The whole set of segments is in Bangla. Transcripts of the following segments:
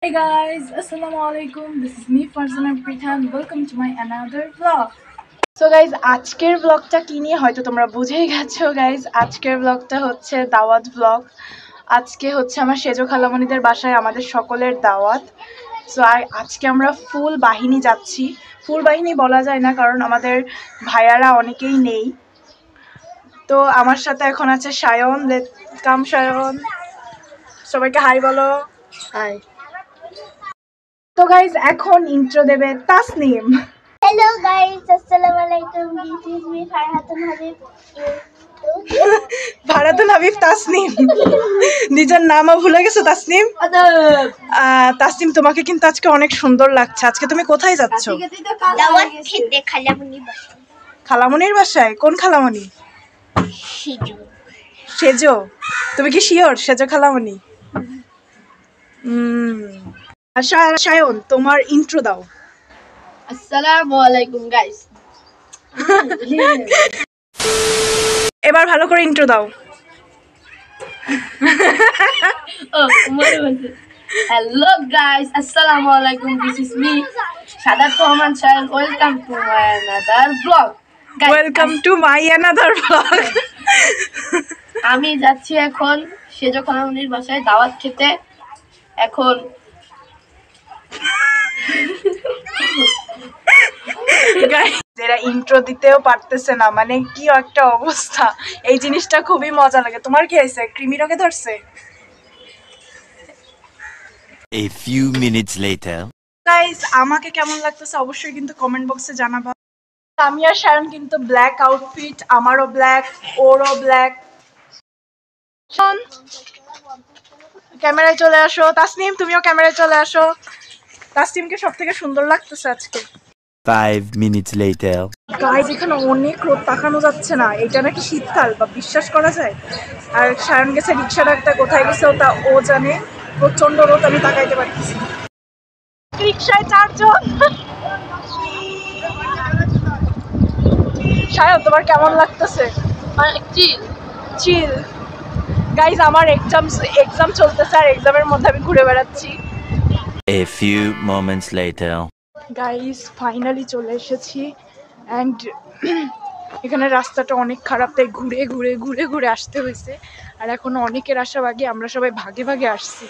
Hey guys, Assalamu alaikum. This is me Farzana Prithan. Welcome to my another vlog. So guys আজকের ব্লগটা কি নিয়ে হয়তো তোমরা বুঝেই গেছো গাইজ। আজকের ব্লগটা হচ্ছে দাওয়াত ব্লগ। আজকে হচ্ছে আমার সেজো খালামণিদের বাসায় আমাদের সকলের দাওয়াত। সো আজকে আমরা ফুল বাহিনী যাচ্ছি। ফুল বাহিনী বলা যায় না কারণ আমাদের ভাইয়ারা অনেকেই নেই। তো আমার সাথে এখন আছে সায়ন। কাম সায়ন, সবাইকে হাই বলো। হাই। তো গাইজ এখন ইন্ট্রো দেবে Tasnim. Hello guys, Assalamualaikum. This is me Farhatun Habib. ফারহাতুন Habib Tasnim, নিজের নামও ভুলে গেছো তাসনিম। তাসনিম, তোমাকে কিন্তু আজকে অনেক সুন্দর লাগছে। আজকে তুমি কোথায় যাচ্ছ? দাওয়াত খেতে খালামুনি বাসায়। খালামণির বাসায়? কোন খালামণি? সিজু। সেজো? তুমি কি শিওর সেজো খালামণি? সায়ন, তোমার ইন্ট্রো দাও। Assalamualaikum guys. এবার ভালো করে ইন্ট্রো দাও। Hello guys, Assalamualaikum. This is me Sadat Rahman Shail. Welcome to my another vlog. Welcome to my another blog. আমি যাচ্ছি এখন সেজো খালামুনির বাসায় দাওয়াত খেতে। এখন এরা ইন্ট্রো দিতেও পারতেছে না, মানে কি একটা অবস্থা। এই জিনিসটা খুবই মজা লাগে। তোমার কি হয়েছে? কৃমি রোগে ধরছে? A few minutes later. Guys, আমাকে কেমন লাগতেছে অবশ্যই কিন্তু কমেন্ট বক্সে জানাবা। আমি আর শায়ন কিন্তু ব্ল্যাক আউটফিট, আমারও ব্ল্যাক, ওরও ব্ল্যাক। ক্যামেরায় চলে আসো। তাসনিম, তুমিও ক্যামেরায় চলে আসো। তাসনিমকে সব থেকে সুন্দর লাগতেছে আজকে। 5 minutes later. গাইস, এখানে অনেক রোদ, তাকানো যাচ্ছে না। এটা নাকি শীতকাল বা বিশ্বাস করা যায়? আর শায়ন গেছে রিক্সা ডাকতে, কোথায় গেছে তা ও জানে। প্রচন্ড রোদ, আমি তাকাইতে পারতেছি। রিক্সায় 4 জন। শায়ন, তোমার কেমন লাগতেছে? চিল। গাইস, আমার এক্সাম চলতেছে আর এক্সামের মধ্যে আমি ঘুরে বেড়াচ্ছি। A few moments later. Guys, finally চলে এসেছি অ্যান্ড এখানে রাস্তাটা অনেক খারাপ, তাই ঘুরে ঘুরে ঘুরে ঘুরে আসতে হয়েছে। আর এখন অনেকের আশাবাদী আমরা সবাই ভাগে ভাগে আসছি।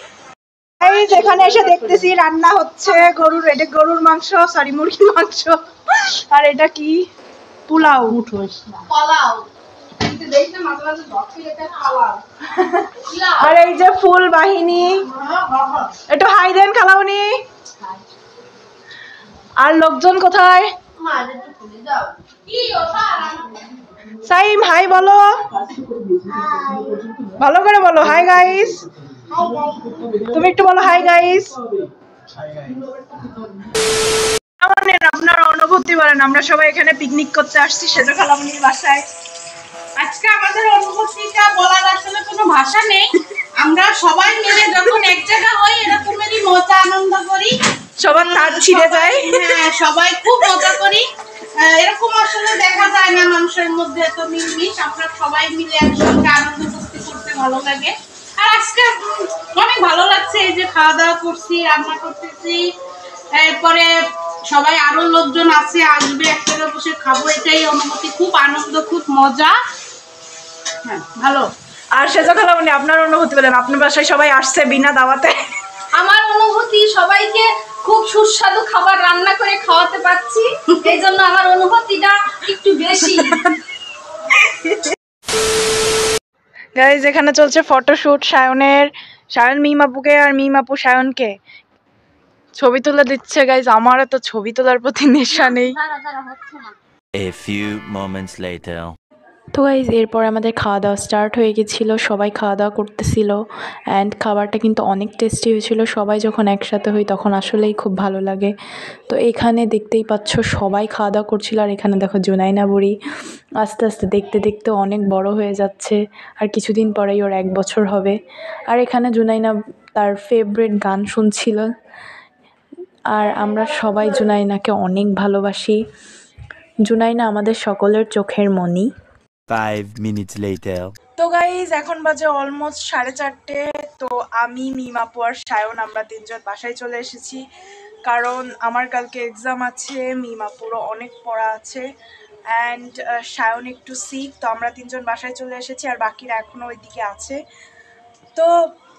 গাইস, এখানে এসে দেখতেছি রান্না হচ্ছে গরুর মাংস, সরি মুরগির মাংস। আর এটা কি? পোলাও। আর এই যে ফুল বাহিনী, একটু হাই দেন খালামণি। আর লোকজন কোথায়? সাইম, হাই বলো। ভালো করে বলো হাই গাইস। তুমি একটু বলো হাই গাইস। আপনার অনুভূতি বলেন। আমরা সবাই এখানে পিকনিক করতে আসছি সেজো খালামণির বাসায়। আজকে আমাদের অনুভূতিটা বলার আসলে কোনো ভাষা নেই। আমরা সবাই মিলে যখন এক জায়গা হই এরকমেরই মজা আনন্দ করি, সবার তার ছিঁড়ে যায়। হ্যাঁ, সবাই খুব মজা করি। এরকম আসলে দেখা যায় না মানুষের মধ্যে এত মিলমিশ। আমরা সবাই মিলে একসঙ্গে আনন্দ করতে ভালো লাগে। আর আজকে অনেক ভালো লাগছে, এই যে খাওয়া দাওয়া করছি, রান্না করতেছি, এরপরে সবাই আরো লোকজন আছে, আসবে, একসাথে বসে খাবো। এটাই অনুভূতি, খুব আনন্দ, খুব মজা। হ্যাঁ, ভালো। আর সেজো খালামণি, আপনার অনুভূতি বলেন। আপনার বাসায় সবাই আসছে বিনা দাওয়াতে। আমার অনুভূতি, সবাইকে খুব সুস্বাদু খাবার রান্না করে খাওয়াতে পারছি, এই জন্য আমার অনুভূতিটা একটু বেশি। গাইজ, এখানে চলছে ফটোশুট সায়নের। সায়ন মিমাপুকে আর মিমাপু সায়নকে ছবি তুলে দিচ্ছে। গাইজ, আমার তো ছবি তোলার প্রতি নেশা নেই। A few moments later. তো গাইজ, এরপর আমাদের খাওয়া দাওয়া স্টার্ট হয়ে গেছিলো। সবাই খাওয়া দাওয়া করতেছিল অ্যান্ড খাবারটা কিন্তু অনেক টেস্টি হয়েছিল। সবাই যখন একসাথে হই তখন আসলেই খুব ভালো লাগে। তো এখানে দেখতেই পাচ্ছ সবাই খাওয়া দাওয়া করছিল। আর এখানে দেখো জুনাইনা বুড়ি আস্তে আস্তে দেখতে দেখতে অনেক বড় হয়ে যাচ্ছে। আর কিছুদিন পরেই ওর 1 বছর হবে। আর এখানে জুনাইনা তার ফেভারিট গান শুনছিল। আর আমরা সবাই জুনাইনাকে অনেক ভালোবাসি। জুনাইনা আমাদের সকলের চোখের মণি। 5 minutes later. তো গাইজ এখন বাজে অলমোস্ট 4:30। তো আমি মিমাপু আর সায়ন আমরা তিনজন বাসায় চলে এসেছি, কারণ আমার কালকে এক্সাম আছে, মিমাপুরও অনেক পড়া আছে অ্যান্ড সায়ন একটু সিক। তো আমরা তিনজন বাসায় চলে এসেছি আর বাকিরা এখনও ওইদিকে আছে। তো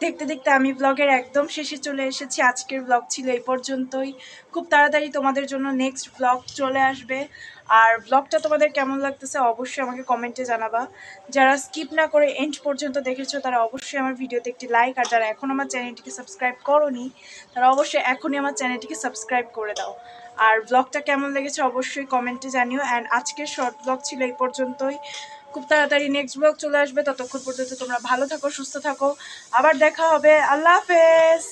দেখতে দেখতে আমি ব্লগের একদম শেষে চলে এসেছি। আজকের ব্লগ ছিল এই পর্যন্তই। খুব তাড়াতাড়ি তোমাদের জন্য নেক্সট ব্লগ চলে আসবে। আর ব্লগটা তোমাদের কেমন লাগতেছে অবশ্যই আমাকে কমেন্টে জানাবা। যারা স্কিপ না করে এন্ড পর্যন্ত দেখেছো তারা অবশ্যই আমার ভিডিওতে একটি লাইক, আর যারা এখন আমার চ্যানেলটিকে সাবস্ক্রাইব করোনি তারা অবশ্যই এখনই আমার চ্যানেলটিকে সাবস্ক্রাইব করে দাও। আর ব্লগটা কেমন লেগেছে অবশ্যই কমেন্টে জানিও। অ্যান্ড আজকের শর্ট ব্লগ ছিল এই পর্যন্তই। খুব তাড়াতাড়ি নেক্সট ব্লগ চলে আসবে, ততক্ষণ পর্যন্ত তোমরা ভালো থাকো, সুস্থ থাকো। আবার দেখা হবে। আল্লাহ হাফেজ।